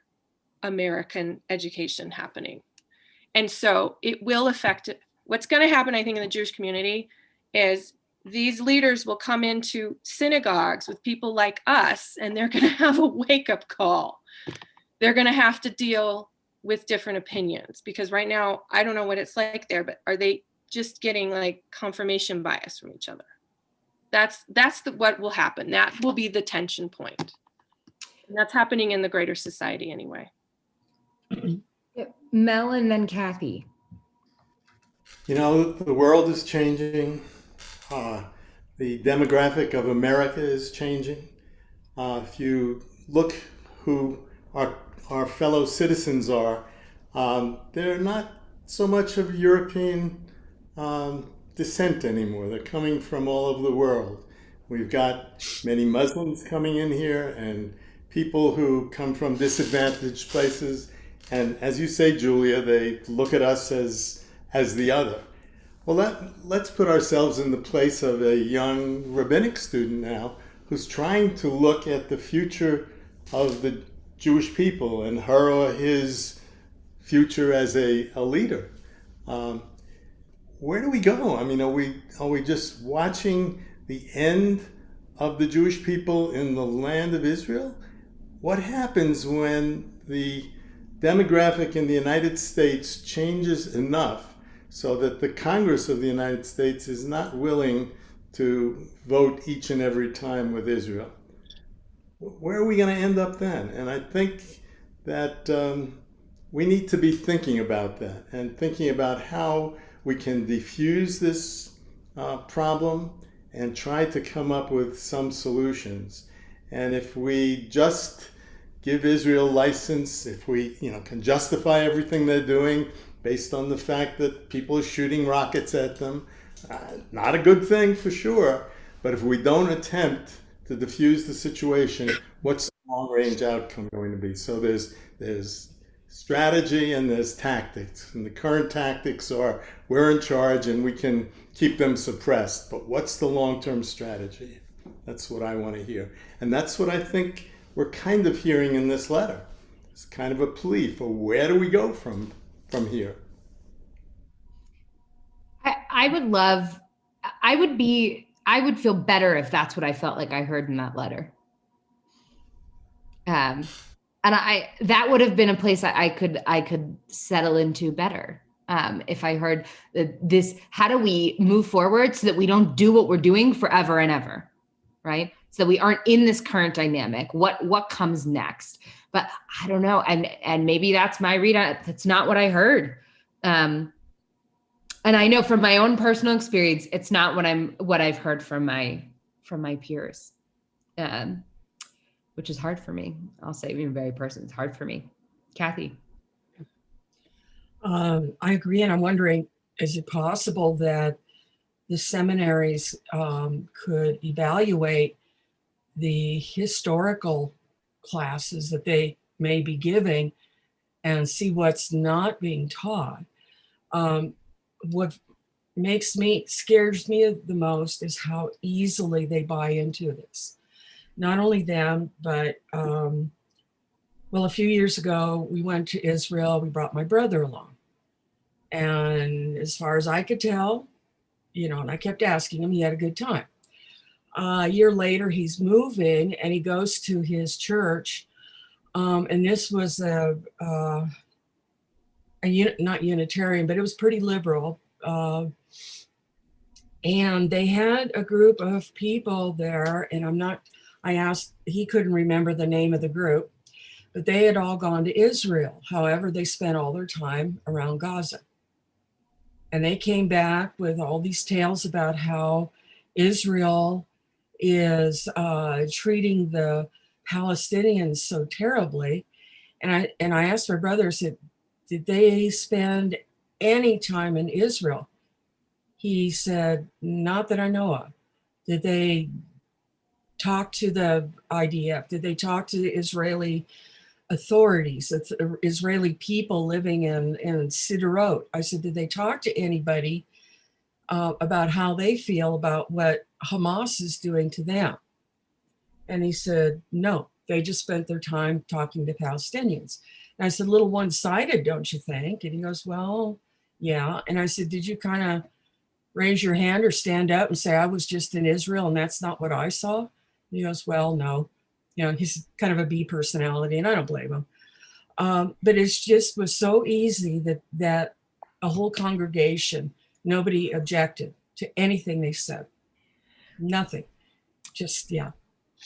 American education happening. And so it will affect it. What's going to happen, I think, in the Jewish community is these leaders will come into synagogues with people like us, and they're going to have a wake-up call. They're going to have to deal with different opinions, because right now, I don't know what it's like there, but are they just getting like confirmation bias from each other? That's what will happen. That will be the tension point. And that's happening in the greater society anyway. Mel and then Kathy. The world is changing. The demographic of America is changing. If you look who our fellow citizens are, they're not so much of European descent anymore. They're coming from all over the world. We've got many Muslims coming in here and people who come from disadvantaged places. And as you say, Julia, they look at us as the other. Well, let's put ourselves in the place of a young rabbinic student now who's trying to look at the future of the Jewish people and her or his future as a leader. Where do we go? I mean, are we just watching the end of the Jewish people in the land of Israel? What happens when the demographic in the United States changes enough so that the Congress of the United States is not willing to vote each and every time with Israel? Where are we going to end up then? And I think that we need to be thinking about that and thinking about how we can diffuse this problem and try to come up with some solutions. And if we just give Israel license, if we can justify everything they're doing based on the fact that people are shooting rockets at them, not a good thing for sure. But if we don't attempt to diffuse the situation, what's the long-range outcome going to be? So there's strategy and there's tactics. And the current tactics are we're in charge and we can keep them suppressed. But what's the long-term strategy? That's what I want to hear. And that's what I think we're kind of hearing in this letter. It's kind of a plea for where do we go from here? I would feel better if that's what I felt like I heard in that letter. And that would have been a place I could settle into better. If I heard this, how do we move forward so that we don't do what we're doing forever and ever? right? So we aren't in this current dynamic. What comes next? But I don't know. And maybe that's my read on it. That's not what I heard. And I know from my own personal experience, it's not what I've heard from my peers, which is hard for me. I'll say, even very personal, it's hard for me. Kathy. I agree, and I'm wondering, is it possible that the seminaries could evaluate the historical classes that they may be giving and see what's not being taught? What scares me the most is how easily they buy into this. Not only them, but well, a few years ago, we went to Israel. We brought my brother along. And as far as I could tell, and I kept asking him, he had a good time. A year later, he's moving and he goes to his church. And this was not Unitarian, but it was pretty liberal. And they had a group of people there, and I asked, he couldn't remember the name of the group, but they had all gone to Israel. However, they spent all their time around Gaza. And they came back with all these tales about how Israel is treating the Palestinians so terribly. And I asked my brother, I said, did they spend any time in Israel? He said, not that I know of. Did they talk to the IDF? Did they talk to the Israeli authorities, Israeli people living in Sderot? I said, did they talk to anybody about how they feel about what Hamas is doing to them? And he said, no, they just spent their time talking to Palestinians. And I said, a little one-sided, don't you think? And he goes, well, yeah. And I said, did you kind of raise your hand or stand up and say, I was just in Israel and that's not what I saw? And he goes, well, no. He's kind of a B personality, and I don't blame him. But it just was so easy that a whole congregation, nobody objected to anything they said. Nothing. Just, yeah.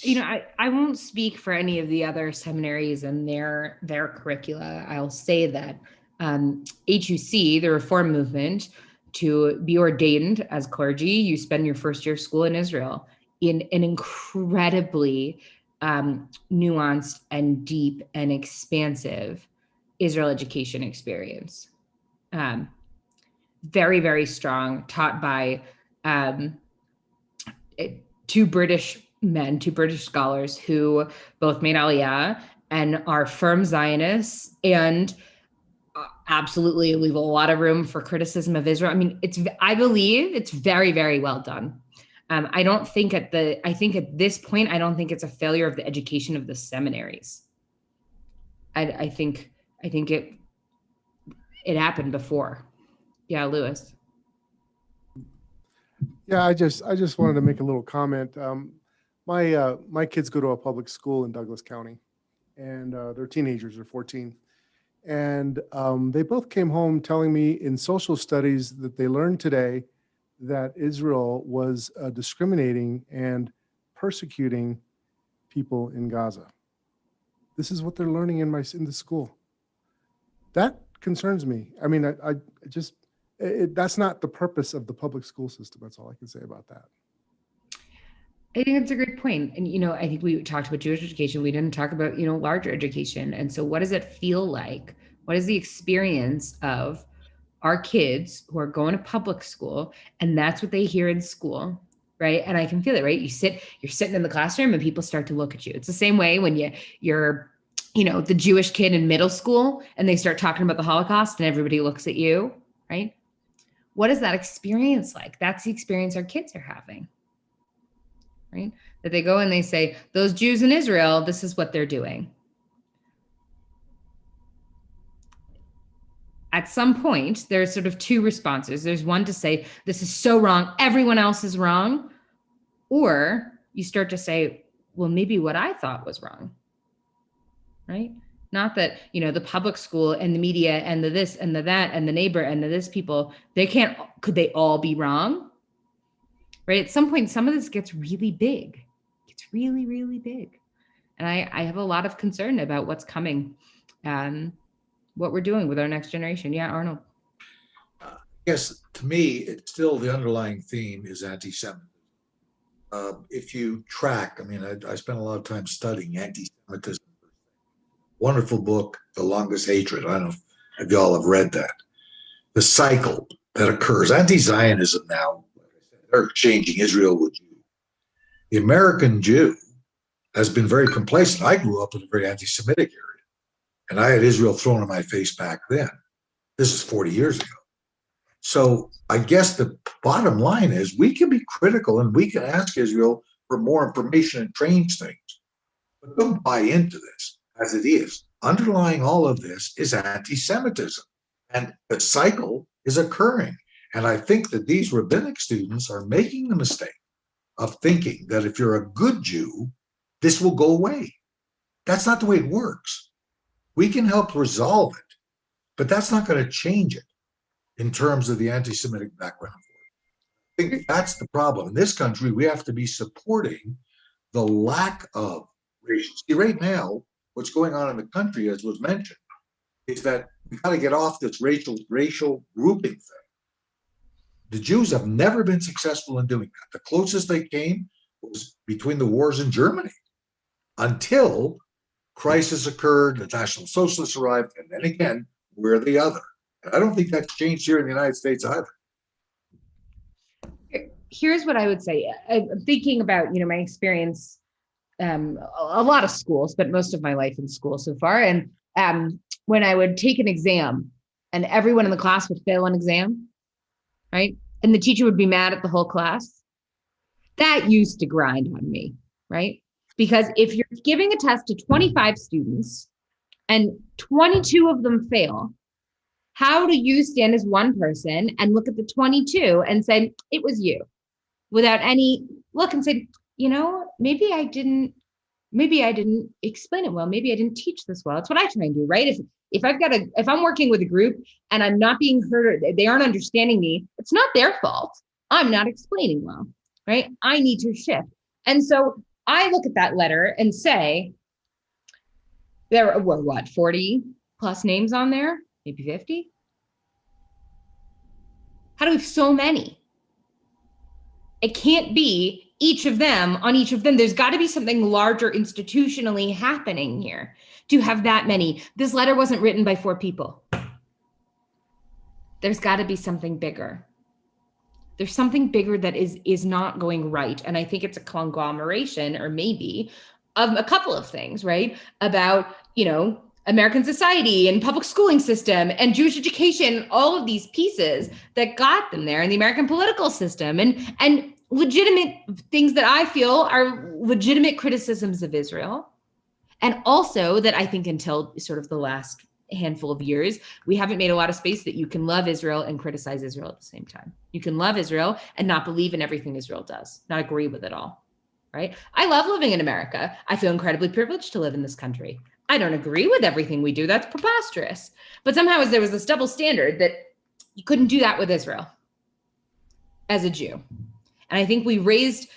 I won't speak for any of the other seminaries and their curricula. I'll say that HUC, the Reform movement, to be ordained as clergy, you spend your first year of school in Israel in an incredibly nuanced and deep and expansive Israel education experience. Very, very strong, taught by two British scholars who both made Aliyah and are firm Zionists and absolutely leave a lot of room for criticism of Israel. I mean, I believe it's very, very well done. I think at this point, I don't think it's a failure of the education of the seminaries. I think it happened before. Yeah, Lewis. Yeah, I just wanted to make a little comment. My kids go to a public school in Douglas County, and they're teenagers, they're 14. And they both came home telling me in social studies that they learned today that Israel was discriminating and persecuting people in Gaza. This is what they're learning in the school. That concerns me. I mean, that's not the purpose of the public school system. That's all I can say about that. I think that's a great point. And, I think we talked about Jewish education. We didn't talk about, larger education. And so what does it feel like? What is the experience of our kids who are going to public school, and that's what they hear in school, right? And I can feel it, right? You're sitting in the classroom and people start to look at you. It's the same way when you're the Jewish kid in middle school and they start talking about the Holocaust and everybody looks at you, right? What is that experience like? That's the experience our kids are having, right? That they go and they say, those Jews in Israel, this is what they're doing. At some point, there's sort of two responses. There's one to say, this is so wrong, everyone else is wrong. Or you start to say, well, maybe what I thought was wrong, right? Not that, the public school and the media and the this and the that and the neighbor and the this people, could they all be wrong? Right? At some point, some of this gets really big. It's really, really big. And I have a lot of concern about what's coming, what we're doing with our next generation. Yeah, Arnold. Yes, to me, it's still the underlying theme is anti-Semitism. If you track, I mean, I spent a lot of time studying anti-Semitism. Wonderful book, The Longest Hatred. I don't know if y'all have read that. The cycle that occurs. Anti-Zionism now, like I said, they're exchanging Israel with Jew. The American Jew has been very complacent. I grew up in a very anti-Semitic area, and I had Israel thrown in my face back then. This is 40 years ago. So I guess the bottom line is we can be critical and we can ask Israel for more information and change things, but don't buy into this as it is. Underlying all of this is anti-Semitism, and the cycle is occurring. And I think that these rabbinic students are making the mistake of thinking that if you're a good Jew, this will go away. That's not the way it works. We can help resolve it, but that's not going to change it in terms of the anti-Semitic background. I think that's the problem. In this country, we have to be supporting the lack of racial. See, right now, what's going on in the country, as was mentioned, is that we've got to get off this racial grouping thing. The Jews have never been successful in doing that. The closest they came was between the wars in Germany, until crisis occurred, the National Socialists arrived, and then again, we're the other. And I don't think that's changed here in the United States either. Here's what I would say. I'm thinking about, my experience, a lot of schools, but most of my life in school so far. And when I would take an exam and everyone in the class would fail an exam, right? And the teacher would be mad at the whole class. That used to grind on me, right? Because if you're giving a test to 25 students and 22 of them fail, how do you stand as one person and look at the 22 and say, it was you, without any look and say, maybe I didn't explain it well. Maybe I didn't teach this well. It's what I try and do, right? If I'm working with a group and I'm not being heard, they aren't understanding me, it's not their fault. I'm not explaining well, right? I need to shift. And so I look at that letter and say, there were 40 plus names on there? Maybe 50? How do we have so many? It can't be each of them on each of them. There's got to be something larger institutionally happening here to have that many. This letter wasn't written by 4 people. There's got to be something bigger. There's something bigger that is not going right. And I think it's a conglomeration, or maybe, of a couple of things, right? About, American society and public schooling system and Jewish education, all of these pieces that got them there, and the American political system and legitimate things that I feel are legitimate criticisms of Israel. And also that I think until sort of the last handful of years, we haven't made a lot of space that you can love Israel and criticize Israel at the same time. You can love Israel and not believe in everything Israel does, not agree with it all, right? I love living in America. I feel incredibly privileged to live in this country. I don't agree with everything we do. That's preposterous. But somehow there was this double standard that you couldn't do that with Israel as a Jew. And I think we raised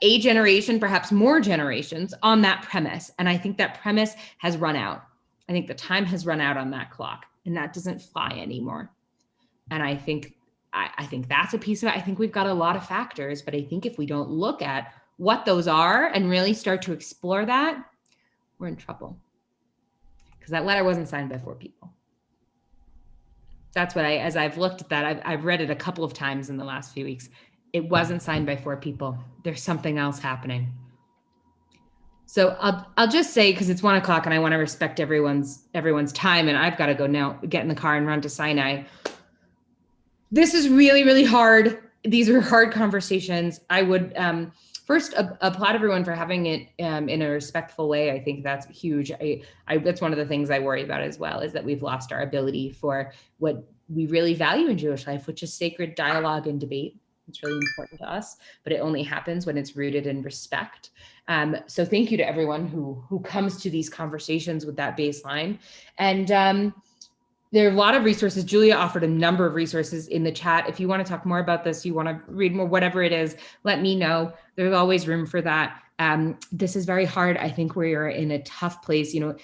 a generation, perhaps more generations, on that premise. And I think that premise has run out. I think the time has run out on that clock, and that doesn't fly anymore. And I think that's a piece of it. I think we've got a lot of factors, but I think if we don't look at what those are and really start to explore that, we're in trouble. Because that letter wasn't signed by 4 people. That's what as I've looked at that, I've read it a couple of times in the last few weeks. It wasn't signed by 4 people. There's something else happening. So I'll just say, because it's 1 o'clock and I want to respect everyone's time, and I've got to go now, get in the car and run to Sinai. This is really, really hard. These are hard conversations. I would first applaud everyone for having it in a respectful way. I think that's huge. That's one of the things I worry about as well, is that we've lost our ability for what we really value in Jewish life, which is sacred dialogue and debate. It's really important to us, but it only happens when it's rooted in respect. So thank you to everyone who comes to these conversations with that baseline. And there are a lot of resources. Julia offered a number of resources in the chat. If you want to talk more about this, you want to read more, whatever it is, let me know. There's always room for that. This is very hard. I think we're in a tough place. You know,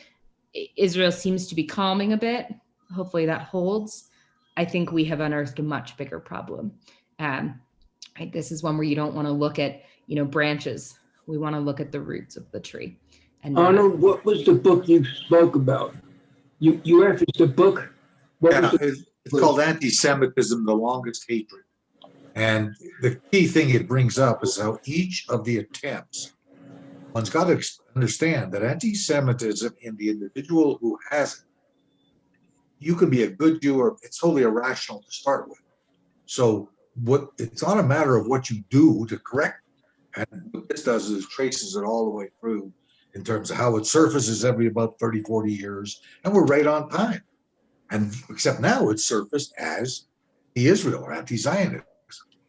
Israel seems to be calming a bit. Hopefully that holds. I think we have unearthed a much bigger problem. This is one where you don't want to look at, you know, branches. We want to look at the roots of the tree. And Arnold, what was the book you spoke about? You referenced the book. What Yeah, was the it's called Anti-Semitism, the Longest Hatred. And the key thing it brings up is how each of the attempts, one's got to understand that anti-Semitism in the individual who has it, you can be a good Jew or it's totally irrational to start with. So it's not a matter of what you do to correct it. And what this does is traces it all the way through in terms of how it surfaces every about 30, 40 years. And we're right on time. And except now it's surfaced as the Israel or anti-Zionism.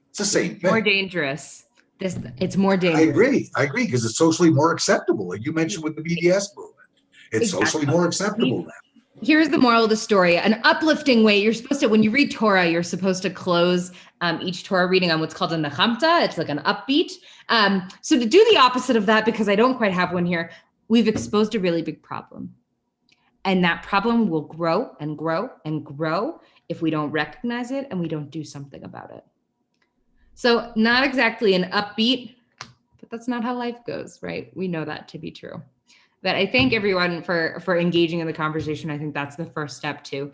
It's the same thing. More dangerous. It's more dangerous. I agree, because it's socially more acceptable. Like you mentioned with the BDS movement, it's socially more acceptable now. Here's the moral of the story, an uplifting way. You're supposed to, when you read Torah, you're supposed to close each Torah reading on what's called a nechamta. It's like an upbeat. So to do the opposite of that, because I don't quite have one here, we've exposed a really big problem. And that problem will grow and grow and grow if we don't recognize it and we don't do something about it. So not exactly an upbeat, but that's not how life goes, right? We know that to be true. But I thank everyone for engaging in the conversation. I think that's the first step to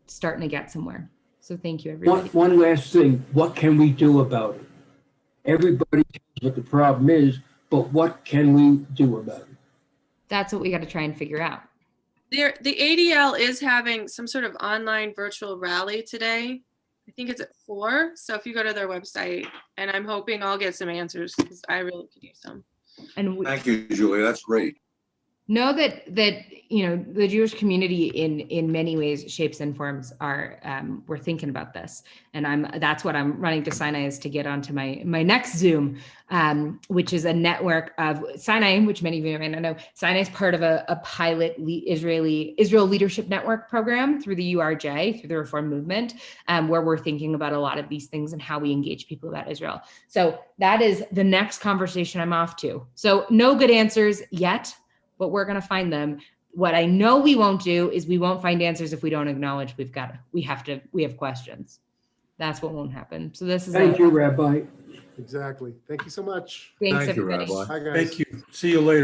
starting to get somewhere. So thank you, everybody. One last thing. What can we do about it? Everybody knows what the problem is, but what can we do about it? That's what we got to try and figure out. The ADL is having some sort of online virtual rally today. I think it's at 4. So if you go to their website, and I'm hoping I'll get some answers because I really could use some. And Thank you, Julia. That's great. know that you know the Jewish community in many ways, shapes and forms are we're thinking about this, and that's what I'm running to Sinai is to get onto my next Zoom, which is a network of Sinai, which many of you may not know. Sinai is part of a pilot Israel Leadership Network program through the URJ, through the Reform movement, where we're thinking about a lot of these things and how we engage people about Israel. So that is the next conversation I'm off to. So no good answers yet, but we're going to find them. What I know we won't do is we won't find answers if we don't acknowledge we have questions. That's what won't happen. So this is Thank you, Rabbi. Exactly. Thank you so much. Thanks, Thank you, everybody. Rabbi. Hi, guys. Thank you. See you later.